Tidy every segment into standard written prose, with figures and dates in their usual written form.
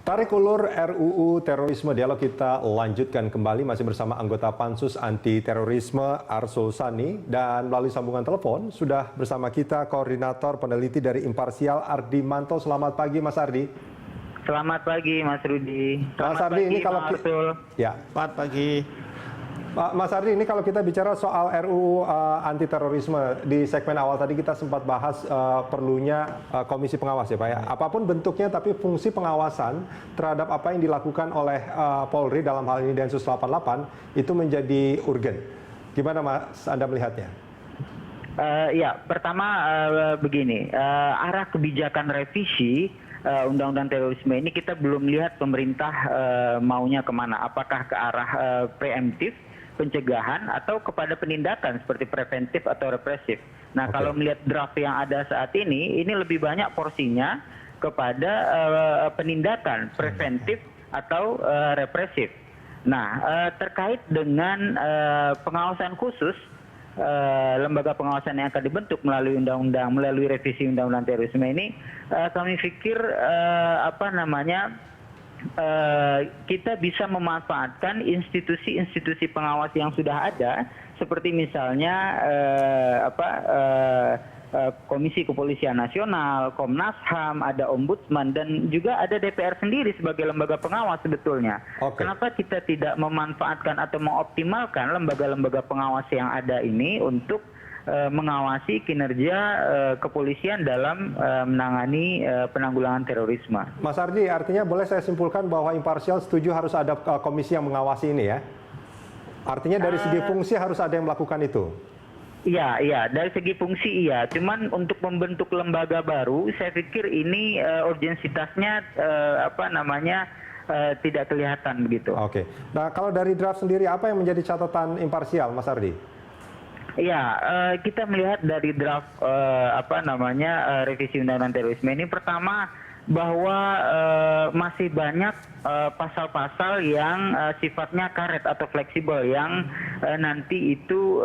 Tarik ulur RUU Terorisme, dialog kita lanjutkan kembali masih bersama anggota Pansus Anti Terorisme Arsul Sani, dan melalui sambungan telepon sudah bersama kita Koordinator Peneliti dari Imparsial Ardi Manto. Selamat pagi Mas Ardi. Selamat pagi Mas Rudi. Mas Ardi, ini kalau ya, selamat pagi. Mas Ardi, ini kalau kita bicara soal RUU anti terorisme, di segmen awal tadi kita sempat bahas perlunya komisi pengawas ya Pak ya. Apapun bentuknya, tapi fungsi pengawasan terhadap apa yang dilakukan oleh Polri dalam hal ini Densus 88 itu menjadi urgen. Gimana Mas Anda melihatnya? Ya, pertama begini, arah kebijakan revisi Undang-Undang Terorisme ini kita belum lihat pemerintah maunya kemana. Apakah ke arah preemptif, pencegahan, atau kepada penindakan seperti preventif atau represif. Nah, kalau melihat draft yang ada saat ini lebih banyak porsinya kepada penindakan, preventif atau represif. Nah, terkait dengan pengawasan khusus, lembaga pengawasan yang akan dibentuk melalui undang-undang, melalui revisi undang-undang terorisme ini, kami pikir kita bisa memanfaatkan institusi-institusi pengawas yang sudah ada, seperti misalnya Komisi Kepolisian Nasional, Komnas HAM, ada Ombudsman, dan juga ada DPR sendiri sebagai lembaga pengawas sebetulnya. Kenapa kita tidak memanfaatkan atau mengoptimalkan lembaga-lembaga pengawas yang ada ini untuk mengawasi kinerja kepolisian dalam menangani penanggulangan terorisme. Mas Ardi, artinya boleh saya simpulkan bahwa Imparsial setuju harus ada komisi yang mengawasi ini ya? Artinya dari segi fungsi harus ada yang melakukan itu? Iya, dari segi fungsi iya. Cuman untuk membentuk lembaga baru, saya pikir ini urgensitasnya tidak kelihatan begitu. Oke. Nah, kalau dari draft sendiri, apa yang menjadi catatan Imparsial, Mas Ardi? Ya, kita melihat dari draft revisi undang-undang terorisme ini, pertama bahwa masih banyak pasal-pasal yang sifatnya karet atau fleksibel yang nanti itu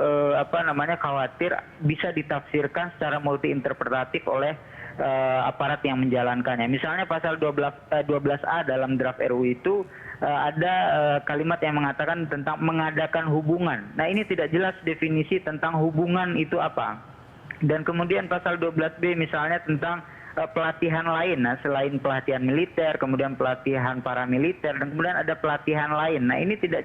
khawatir bisa ditafsirkan secara multi interpretatif oleh aparat yang menjalankannya. Misalnya pasal 12A dalam draft RUU itu ada kalimat yang mengatakan tentang mengadakan hubungan. Nah, ini tidak jelas definisi tentang hubungan itu apa. Dan kemudian pasal 12B misalnya tentang pelatihan lain. Nah, selain pelatihan militer, kemudian pelatihan paramiliter, dan kemudian ada pelatihan lain. Nah, ini tidak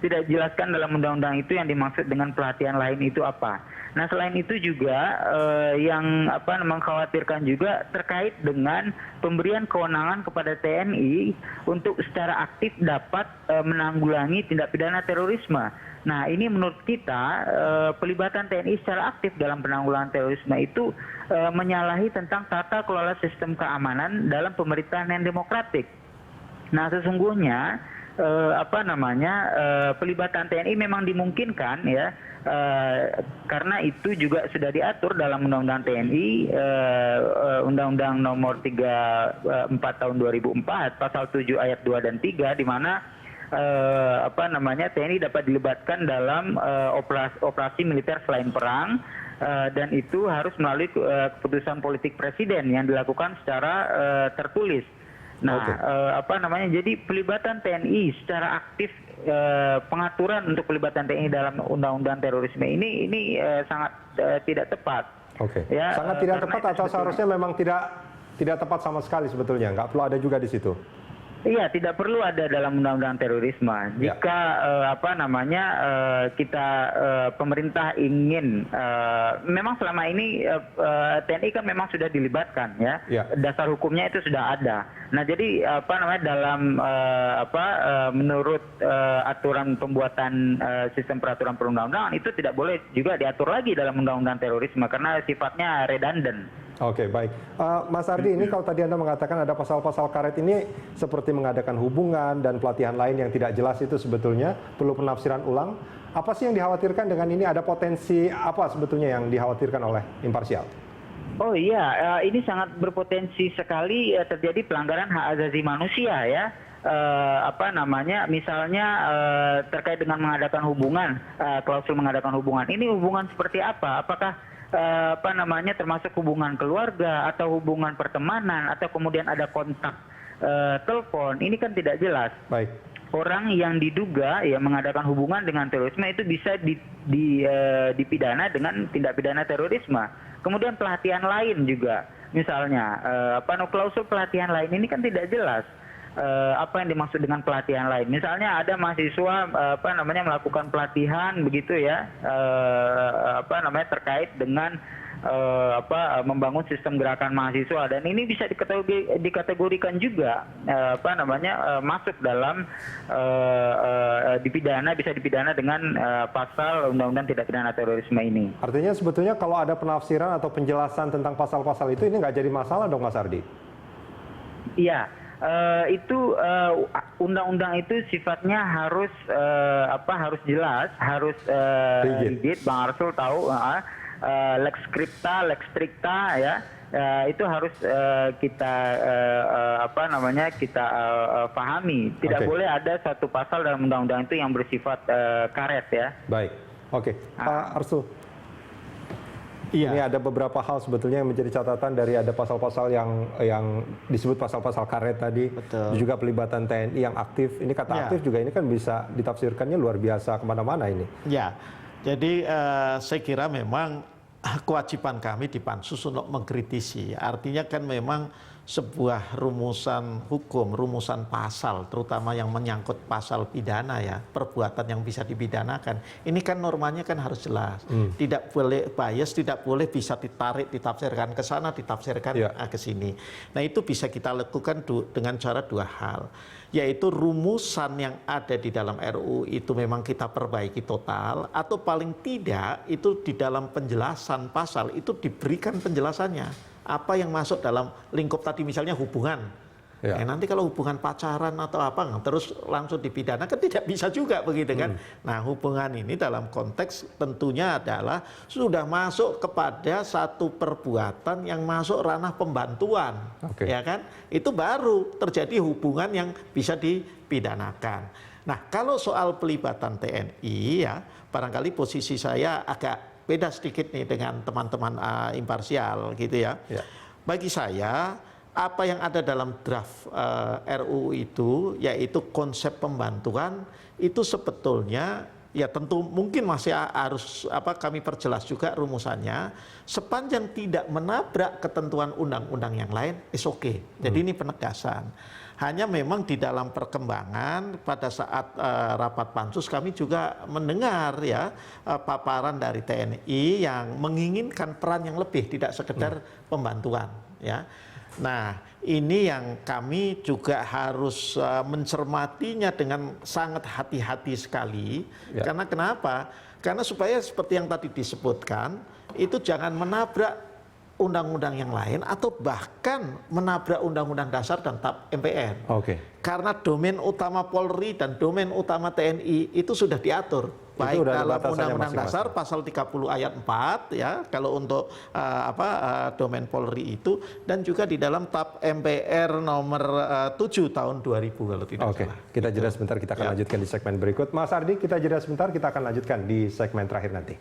dijelaskan dalam undang-undang itu yang dimaksud dengan pelatihan lain itu apa. Nah, selain itu juga yang mengkhawatirkan juga terkait dengan pemberian kewenangan kepada TNI untuk secara aktif dapat menanggulangi tindak pidana terorisme. Nah, ini menurut kita pelibatan TNI secara aktif dalam penanggulangan terorisme itu menyalahi tentang tata kelola sistem keamanan dalam pemerintahan yang demokratik. Nah, sesungguhnya pelibatan TNI memang dimungkinkan ya, karena itu juga sudah diatur dalam Undang-Undang TNI, Undang-Undang Nomor 34 Tahun 2004, Pasal 7 Ayat 2 dan 3, di mana TNI dapat dilibatkan dalam operasi militer selain perang, dan itu harus melalui keputusan politik presiden yang dilakukan secara tertulis. Nah, jadi pelibatan TNI secara aktif, pengaturan untuk pelibatan TNI dalam undang-undang terorisme ini sangat tidak tepat. Ya, sangat tidak tepat, atau seharusnya memang tidak tepat sama sekali sebetulnya, nggak perlu ada juga di situ. Iya, tidak perlu ada dalam undang-undang terorisme. Jika pemerintah ingin, memang selama ini TNI kan memang sudah dilibatkan ya. Dasar hukumnya itu sudah ada. Nah, jadi menurut aturan pembuatan sistem peraturan perundang-undangan itu tidak boleh juga diatur lagi dalam undang-undang terorisme karena sifatnya redundant. Oke, baik. Mas Ardi, ini kalau tadi Anda mengatakan ada pasal-pasal karet ini seperti mengadakan hubungan dan pelatihan lain yang tidak jelas, itu sebetulnya perlu penafsiran ulang. Apa sih yang dikhawatirkan dengan ini? Ada potensi apa sebetulnya yang dikhawatirkan oleh Imparsial? Oh iya, ini sangat berpotensi sekali terjadi pelanggaran hak asasi manusia ya. Misalnya terkait dengan mengadakan hubungan, klausul mengadakan hubungan. Ini hubungan seperti apa? Apakah termasuk hubungan keluarga atau hubungan pertemanan atau kemudian ada kontak telepon, ini kan tidak jelas. Baik. Orang yang diduga ya mengadakan hubungan dengan terorisme itu bisa dipidana dengan tindak pidana terorisme. Kemudian pelatihan lain juga, misalnya klausul pelatihan lain ini kan tidak jelas. Apa yang dimaksud dengan pelatihan lain? Misalnya ada mahasiswa melakukan pelatihan begitu ya, terkait dengan membangun sistem gerakan mahasiswa, dan ini bisa dikategorikan juga masuk dalam bisa dipidana dengan pasal Undang-Undang Tindak Pidana Terorisme ini. Artinya sebetulnya kalau ada penafsiran atau penjelasan tentang pasal-pasal itu ini nggak jadi masalah dong, Mas Ardi? Iya. Itu undang-undang itu sifatnya harus jelas, harus rigid. Bang Arsul tahu lex scripta, lex stricta ya. Itu harus kita pahami. Tidak boleh ada satu pasal dalam undang-undang itu yang bersifat karet ya. Baik. Oke. Pak Arsul. Iya. Ini ada beberapa hal sebetulnya yang menjadi catatan dari ada pasal-pasal yang disebut pasal-pasal karet tadi. Betul. Juga pelibatan TNI yang aktif. Ini kata aktif juga ini kan bisa ditafsirkannya luar biasa kemana-mana ini. Ya, jadi saya kira memang kewajiban kami di Pansus untuk mengkritisi. Artinya kan memang sebuah rumusan hukum, rumusan pasal, terutama yang menyangkut pasal pidana ya, perbuatan yang bisa dipidanakan. Ini kan normanya kan harus jelas. Tidak boleh bias, tidak boleh bisa ditarik, ditafsirkan ke sana, ditafsirkan ke sini. Nah itu bisa kita lakukan dengan cara dua hal. Yaitu rumusan yang ada di dalam RUU itu memang kita perbaiki total, atau paling tidak itu di dalam penjelasan pasal itu diberikan penjelasannya. Apa yang masuk dalam lingkup tadi, misalnya hubungan. Nanti kalau hubungan pacaran atau apa, terus langsung dipidana, kan tidak bisa juga begitu kan. Nah hubungan ini dalam konteks tentunya adalah sudah masuk kepada satu perbuatan yang masuk ranah pembantuan. Ya kan, itu baru terjadi hubungan yang bisa dipidanakan. Nah kalau soal pelibatan TNI ya, barangkali posisi saya agak beda sedikit nih dengan teman-teman imparsial gitu ya. Bagi saya apa yang ada dalam draft RUU itu, yaitu konsep pembantuan, itu sebetulnya ya tentu mungkin masih harus kami perjelas juga rumusannya, sepanjang tidak menabrak ketentuan undang-undang yang lain is okay. Jadi ini penegasan. Hanya memang di dalam perkembangan pada saat rapat pansus kami juga mendengar ya paparan dari TNI yang menginginkan peran yang lebih, tidak sekedar pembantuan ya. Nah ini yang kami juga harus mencermatinya dengan sangat hati-hati sekali. Karena kenapa? Karena supaya seperti yang tadi disebutkan itu jangan menabrak undang-undang yang lain atau bahkan menabrak undang-undang dasar dan TAP MPR. Karena domain utama Polri dan domain utama TNI itu sudah diatur. Baik dalam Undang-Undang Dasar pasal 30 ayat 4 ya, kalau untuk domain Polri itu, dan juga di dalam TAP MPR nomor 7 tahun 2000 kalau tidak salah. Kita jeda sebentar, kita akan lanjutkan di segmen berikut. Mas Ardi, kita jeda sebentar, kita akan lanjutkan di segmen terakhir nanti.